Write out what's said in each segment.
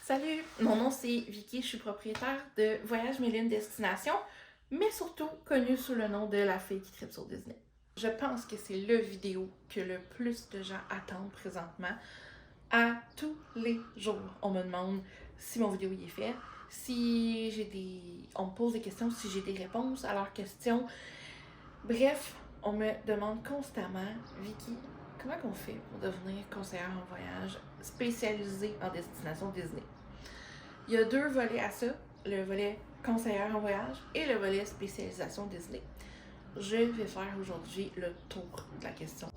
Salut, mon nom c'est Vicky, je suis propriétaire de Voyage Méline Destination, mais surtout connue sous le nom de la fille qui tripe sur Disney. Je pense que c'est le vidéo que le plus de gens attendent présentement. À tous les jours, on me demande si mon vidéo y est fait, si j'ai des... On me pose des questions, si j'ai des réponses à leurs questions. Bref, on me demande constamment, Vicky, comment on fait pour devenir conseillère en voyage spécialisée en destination Disney? Il y a deux volets à ça, le volet conseillère en voyage et le volet spécialisation Disney. Je vais faire aujourd'hui le tour de la question.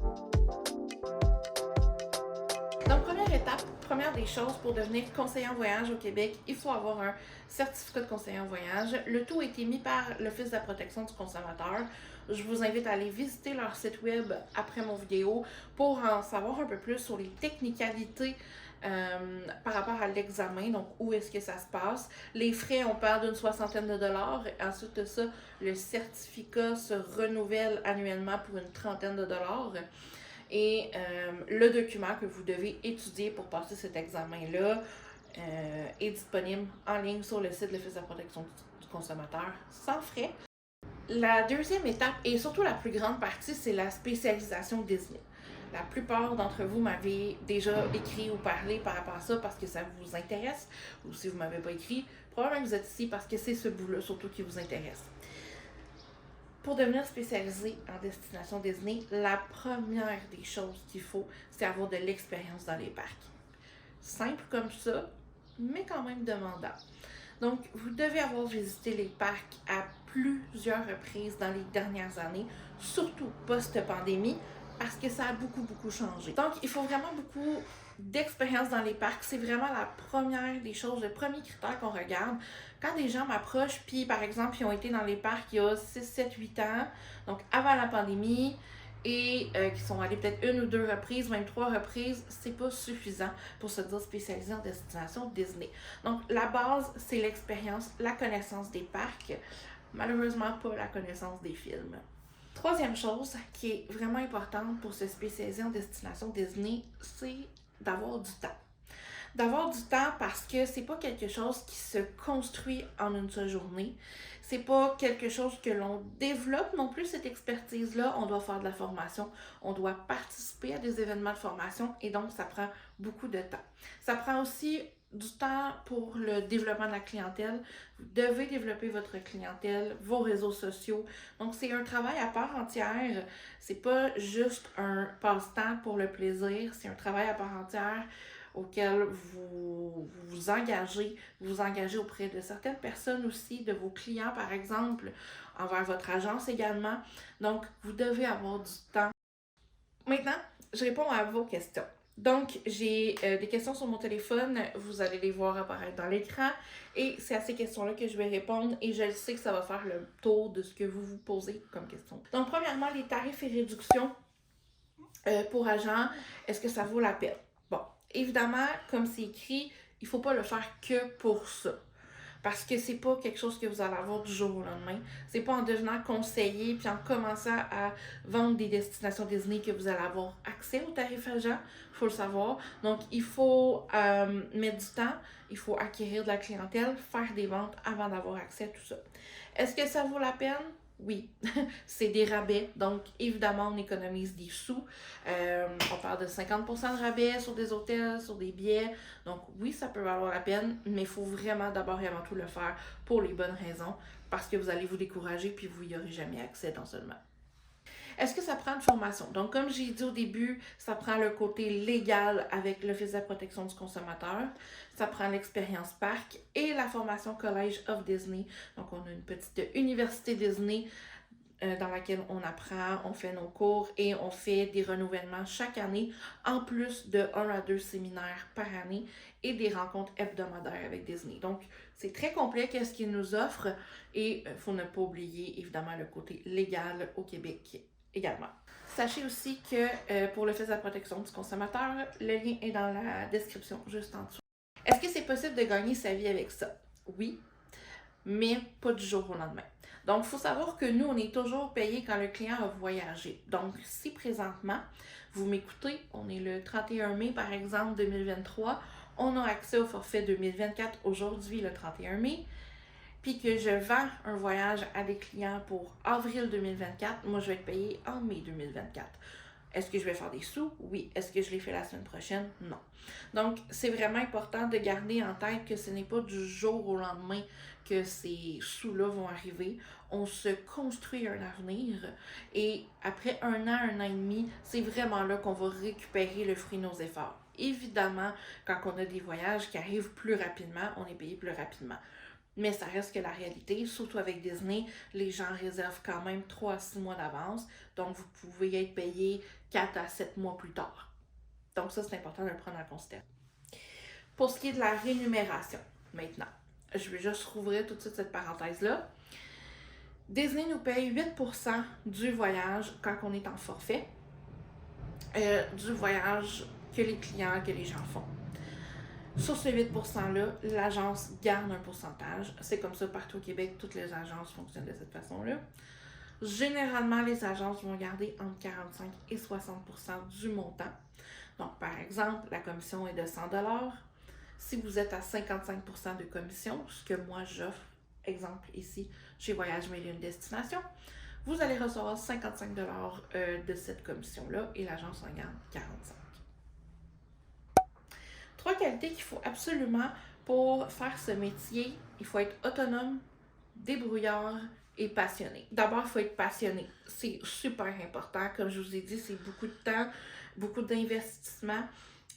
Donc, première étape, première des choses pour devenir conseiller en voyage au Québec, il faut avoir un certificat de conseiller en voyage. Le tout a été mis par l'Office de la protection du consommateur. Je vous invite à aller visiter leur site web après mon vidéo pour en savoir un peu plus sur les technicalités par rapport à l'examen, donc où est-ce que ça se passe. Les frais, on parle d'une soixantaine de dollars. Ensuite de ça, le certificat se renouvelle annuellement pour une trentaine de dollars. Et le document que vous devez étudier pour passer cet examen-là est disponible en ligne sur le site de l'Office de la protection du consommateur sans frais. La deuxième étape, et surtout la plus grande partie, c'est la spécialisation Disney. La plupart d'entre vous m'avez déjà écrit ou parlé par rapport à ça parce que ça vous intéresse, ou si vous ne m'avez pas écrit, probablement que vous êtes ici parce que c'est ce bout-là surtout qui vous intéresse. Pour devenir spécialisé en destination Disney, la première des choses qu'il faut, c'est avoir de l'expérience dans les parcs. Simple comme ça, mais quand même demandant. Donc, vous devez avoir visité les parcs à plusieurs reprises dans les dernières années, surtout post-pandémie, parce que ça a beaucoup changé. Donc, il faut vraiment beaucoup d'expérience dans les parcs. C'est vraiment la première des choses, le premier critère qu'on regarde. Quand des gens m'approchent, puis par exemple, ils ont été dans les parcs il y a 6, 7, 8 ans, donc avant la pandémie, et qui sont allés peut-être une ou deux reprises, même 3 reprises, c'est pas suffisant pour se dire spécialisé en destination Disney. Donc, la base, c'est l'expérience, la connaissance des parcs, malheureusement pas la connaissance des films. Troisième chose qui est vraiment importante pour se spécialiser en destination Disney, c'est d'avoir du temps. D'avoir du temps parce que c'est pas quelque chose qui se construit en une seule journée. C'est pas quelque chose que l'on développe non plus, cette expertise-là. On doit faire de la formation, on doit participer à des événements de formation et donc ça prend beaucoup de temps. Ça prend aussi du temps pour le développement de la clientèle. Vous devez développer votre clientèle, vos réseaux sociaux. Donc, c'est un travail à part entière. C'est pas juste un passe-temps pour le plaisir, c'est un travail à part entière auquel vous engagez auprès de certaines personnes aussi, de vos clients par exemple, envers votre agence également. Donc, vous devez avoir du temps. Maintenant, je réponds à vos questions. Donc, j'ai des questions sur mon téléphone, vous allez les voir apparaître dans l'écran et c'est à ces questions-là que je vais répondre et je sais que ça va faire le tour de ce que vous vous posez comme question. Donc, premièrement, les tarifs et réductions pour agents, est-ce que ça vaut la peine? Bon, évidemment, comme c'est écrit, il ne faut pas le faire que pour ça. Parce que c'est pas quelque chose que vous allez avoir du jour au lendemain. C'est pas en devenant conseiller puis en commençant à vendre des destinations Disney que vous allez avoir accès aux tarifs agents. Il faut le savoir. Donc, il faut mettre du temps, il faut acquérir de la clientèle, faire des ventes avant d'avoir accès à tout ça. Est-ce que ça vaut la peine? Oui, c'est des rabais, donc évidemment on économise des sous. On parle de 50% de rabais sur des hôtels, sur des billets. Donc oui, ça peut valoir la peine, mais il faut vraiment d'abord et avant tout le faire pour les bonnes raisons, parce que vous allez vous décourager puis vous n'y aurez jamais accès non seulement. Est-ce que ça prend une formation? Donc, comme j'ai dit au début, ça prend le côté légal avec l'Office de la protection du consommateur. Ça prend l'expérience parc et la formation College of Disney. Donc, on a une petite université Disney dans laquelle on apprend, on fait nos cours et on fait des renouvellements chaque année, en plus de 1 à 2 séminaires par année et des rencontres hebdomadaires avec Disney. Donc, c'est très complet qu'est-ce qu'ils nous offrent et il faut ne pas oublier évidemment le côté légal au Québec également. Sachez aussi que pour l'Office de la protection du consommateur, le lien est dans la description juste en dessous. Est-ce que c'est possible de gagner sa vie avec ça? Oui, mais pas du jour au lendemain. Donc, il faut savoir que nous, on est toujours payé quand le client a voyagé. Donc, si présentement, vous m'écoutez, on est le 31 mai, par exemple, 2023, on a accès au forfait 2024 aujourd'hui, le 31 mai, puis que je vends un voyage à des clients pour avril 2024, moi je vais être payée en mai 2024. Est-ce que je vais faire des sous? Oui. Est-ce que je les fais la semaine prochaine? Non. Donc, c'est vraiment important de garder en tête que ce n'est pas du jour au lendemain que ces sous-là vont arriver. On se construit un avenir et après 1 an et demi, c'est vraiment là qu'on va récupérer le fruit de nos efforts. Évidemment, quand on a des voyages qui arrivent plus rapidement, on est payé plus rapidement. Mais ça reste que la réalité, surtout avec Disney, les gens réservent quand même 3 à 6 mois d'avance. Donc, vous pouvez être payé 4 à 7 mois plus tard. Donc, ça, c'est important de le prendre en considération. Pour ce qui est de la rémunération, maintenant, je vais juste rouvrir tout de suite cette parenthèse-là. Disney nous paye 8% du voyage quand on est en forfait, du voyage que les clients, que les gens font. Sur ce 8%-là, l'agence garde un pourcentage. C'est comme ça partout au Québec, toutes les agences fonctionnent de cette façon-là. Généralement, les agences vont garder entre 45 et 60% du montant. Donc, par exemple, la commission est de 100 $. Si vous êtes à 55% de commission, ce que moi j'offre, exemple ici, chez Voyage Made in Destination, vous allez recevoir 55 $ de cette commission-là et l'agence en garde 45. 3 qualités qu'il faut absolument pour faire ce métier. Il faut être autonome, débrouillard et passionné. D'abord, il faut être passionné. C'est super important. Comme je vous ai dit, c'est beaucoup de temps, beaucoup d'investissement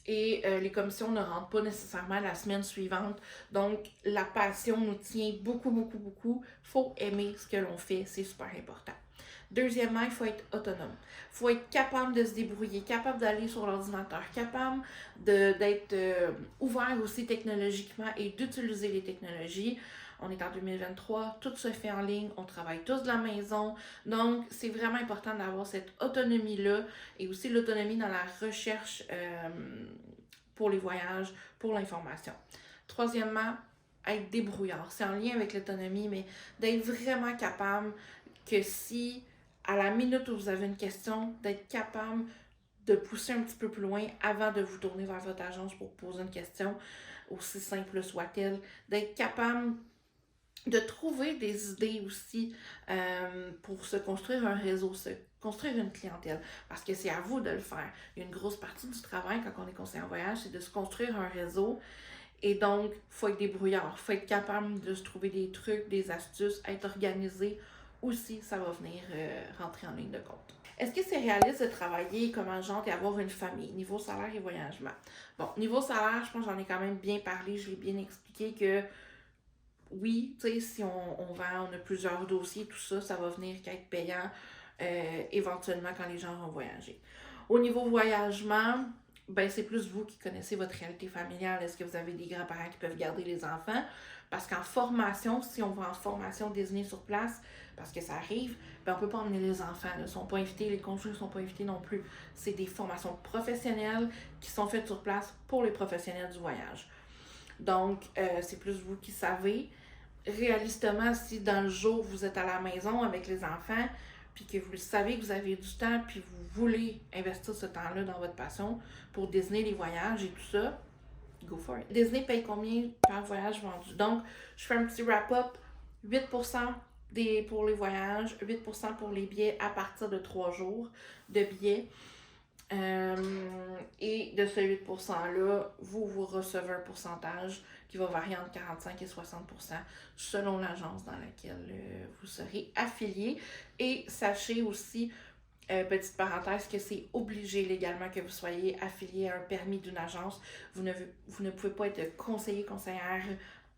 et les commissions ne rentrent pas nécessairement la semaine suivante. Donc, la passion nous tient beaucoup, beaucoup, beaucoup. Il faut aimer ce que l'on fait. C'est super important. Deuxièmement, il faut être autonome. Il faut être capable de se débrouiller, capable d'aller sur l'ordinateur, capable d'être ouvert aussi technologiquement et d'utiliser les technologies. On est en 2023, tout se fait en ligne, on travaille tous de la maison. Donc, c'est vraiment important d'avoir cette autonomie-là et aussi l'autonomie dans la recherche pour les voyages, pour l'information. Troisièmement, être débrouillard. C'est en lien avec l'autonomie, mais d'être vraiment capable que si à la minute où vous avez une question, d'être capable de pousser un petit peu plus loin avant de vous tourner vers votre agence pour poser une question, aussi simple soit-elle, d'être capable de trouver des idées aussi pour se construire un réseau, se construire une clientèle, parce que c'est à vous de le faire. Il y a une grosse partie du travail quand on est conseiller en voyage, c'est de se construire un réseau. Et donc, il faut être débrouillard, il faut être capable de se trouver des trucs, des astuces, être organisé. Aussi, ça va venir rentrer en ligne de compte. Est-ce que c'est réaliste de travailler comme agente et avoir une famille, niveau salaire et voyagement? Bon, niveau salaire, je pense que j'en ai quand même bien parlé, je l'ai bien expliqué que oui, tu sais, si on vend, on a plusieurs dossiers, tout ça, ça va venir qu'être payant éventuellement quand les gens vont voyager. Au niveau voyagement, ben c'est plus vous qui connaissez votre réalité familiale. Est-ce que vous avez des grands-parents qui peuvent garder les enfants? Parce qu'en formation, si on va en formation Disney sur place, parce que ça arrive, ben on ne peut pas emmener les enfants. Ils ne sont pas invités, les conjoints ne sont pas invités non plus. C'est des formations professionnelles qui sont faites sur place pour les professionnels du voyage. Donc, c'est plus vous qui savez. Réalistement, si dans le jour, vous êtes à la maison avec les enfants, puis que vous savez que vous avez du temps, puis vous voulez investir ce temps-là dans votre passion pour Disney, les voyages et tout ça, go for it. Disney paye combien par voyage vendu? Donc, je fais un petit wrap-up. 8% pour les voyages, 8% pour les billets à partir de 3 jours de billets. Et de ce 8%-là, vous recevez un pourcentage qui va varier entre 45 et 60% selon l'agence dans laquelle vous serez affilié. Et sachez aussi, petite parenthèse, que c'est obligé légalement que vous soyez affilié à un permis d'une agence. Vous ne pouvez pas être conseillère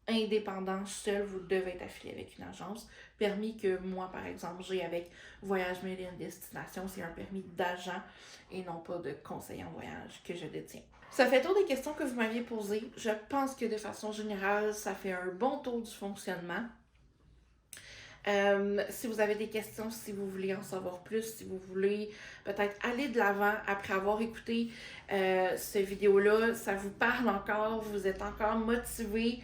indépendant seul, vous devez être affilié avec une agence. Permis que moi, par exemple, j'ai avec Voyage Made in Destination, c'est un permis d'agent et non pas de conseiller en voyage que je détiens. Ça fait tour des questions que vous m'aviez posées. Je pense que de façon générale, ça fait un bon tour du fonctionnement. Si vous avez des questions, si vous voulez en savoir plus, si vous voulez peut-être aller de l'avant après avoir écouté cette vidéo-là, ça vous parle encore, vous êtes encore motivé,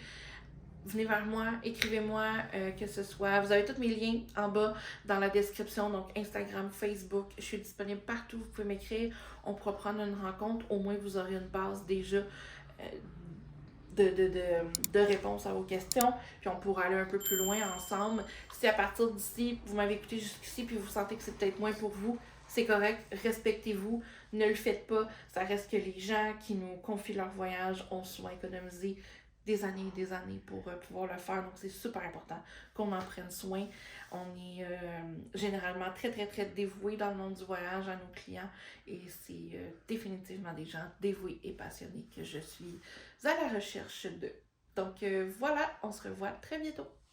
venez vers moi, écrivez-moi, que ce soit. Vous avez tous mes liens en bas dans la description, donc Instagram, Facebook. Je suis disponible partout, vous pouvez m'écrire. On pourra prendre une rencontre. Au moins, vous aurez une base déjà de réponses à vos questions, puis on pourra aller un peu plus loin ensemble. Si à partir d'ici, vous m'avez écouté jusqu'ici, puis vous sentez que c'est peut-être moins pour vous, c'est correct, respectez-vous, ne le faites pas. Ça reste que les gens qui nous confient leur voyage ont souvent économisé des années et des années pour pouvoir le faire. Donc, c'est super important qu'on en prenne soin. On est généralement très, très, très dévoués dans le monde du voyage à nos clients et c'est définitivement des gens dévoués et passionnés que je suis à la recherche d'eux. Donc, voilà, on se revoit très bientôt.